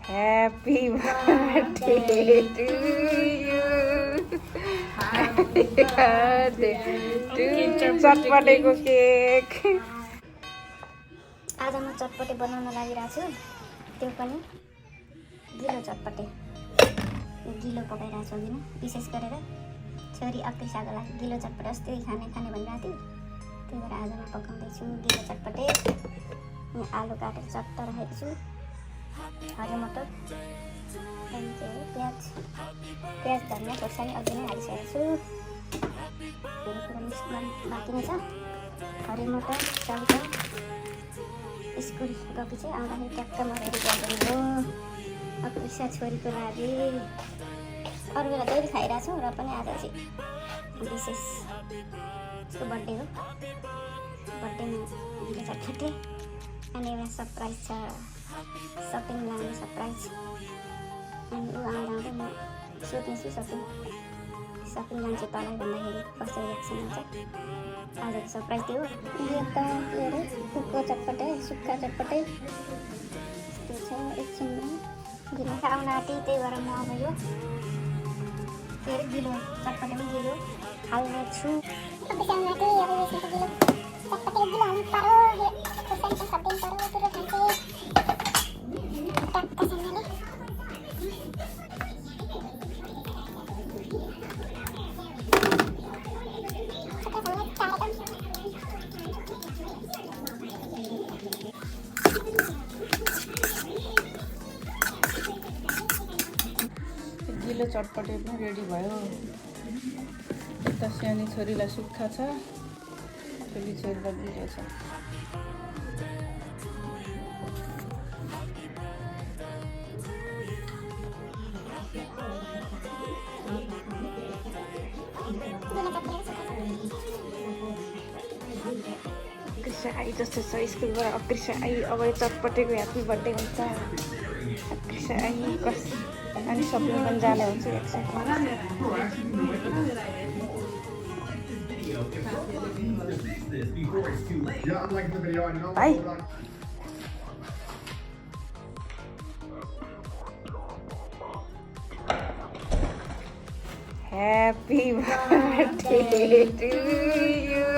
Happy birthday to you. Happy birthday to you. चटपटेको cake. आज म चटपटे बनाउन लागिरहेको छु, त्यो पनि गिलो चटपटे। गिलो पकाइरहेको छु अघि नै, विशेष गरेर छोरी अक्रिसाको लागि गिलो चटपटे अस्ति खाने भनिरहेको थिएँ, त्यही भएर आज म पकाउँदैछु गिलो चटपटे। यहाँ आलु काटेर चट्ट राखेको छु, हरियो मटर, प्याज धनियाँ खोर्सानी अघि नै हालिसकेको छु। यो कुरा मिक्स गर्न बाँकी नै छ। हरियो मटर चाउचा स्कुल गएको चाहिँ आउँदाखेरि ट्याक्क म रेडी गरिदिनु हो अक्रिसा छोरीको लागि। अरू बेला जहिले खाइरहेको छु र पनि आज चाहिँ विशेष उसको बर्थडे हो, बर्थडेमा गिलो चटपटे अनि एउटा सरप्राइज छ, सपिङ लाने सरप्राइज। अनि ऊ आउँदा म सोध्नेछु सपिङ लान्छु तँलाई भन्दाखेरि कस्तो रियाक्सन हुन्छ। आजको सरप्राइज त्यो हो। यो त के अरे सुक्खा चटपटे त्यो छ। एकछिनमा गिलो आउन आँटे, त्यही भएर म अब यो के अरे गिलो चटपटे पनि गिलो हाल्ने छु। गिलो चटपटे पनि रेडी भयो। यता सानो छोरीलाई सुक्खा छ, छोरीलाई गिलो छ। अक्रिसा आई जस्तो छ, स्कुलबाट अक्रिसा आई। अब यो चटपटेको ह्याप्पी बर्थडे हुन्छ। अक्रिसा आई कस अनि सपिङ पनि जाने हुन्छ एकछिन। भाइ Happy birthday to you.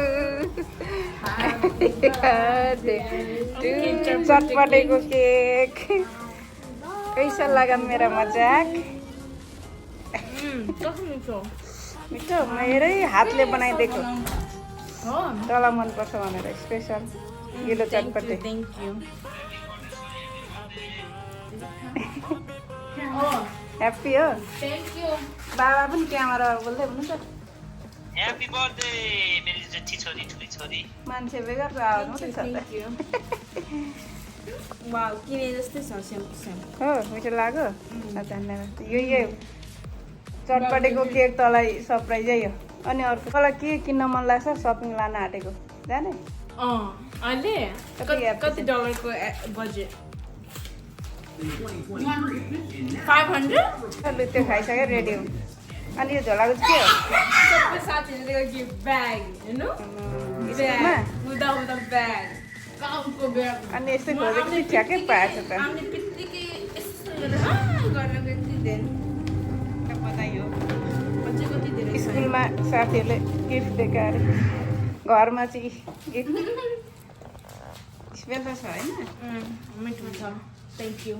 Happy birthday to you. चटपटेको केक। कैसा लगा मेरा मजाक? मिठो, मेरै हातले बनाइदिएको। तँलाई मनपर्छ भनेर स्पेसल गिलो चटपटे। ह्याप्पी हो? बाबा पनि क्यामेरा बोल्दै हुनुहुन्छ। ह्याप्पी बर्थडे मेरी जेठी छोरी ठुली छोरी। मान्छे बेगर आवाज मात्रै छ त। वाउ, किने जस्तै छ सेम। हो, मिठो लाग्यो। धन्यवाद। यो चटपटेको केक तँलाई सरप्राइजै हो। अनि अर्को तँलाई के किन्न मन लाग्छ? सपिङ लान आँटेको जाने? अहिले कति डलरको बजेट? 500? त्यो खाइसक्यो, रेडी हो। अनि यो झोलाको चाहिँ के हो? सबै साथीहरूले गिफ्ट ब्याग, हेर्नु उदा ब्याग, कामको ब्याग। अनि यस्तै खोजेको चाहिँ ठ्याक्कै पाएछ त। आउने बित्तिकै यस्तो गरेर यति धेरै बधाई हो। कति धेरै स्कुलमा साथीहरूले गिफ्ट दिएको अरे, घरमा चाहिँ गिफ्ट स्पेसल छ होइन? मिठो छ। Thank you.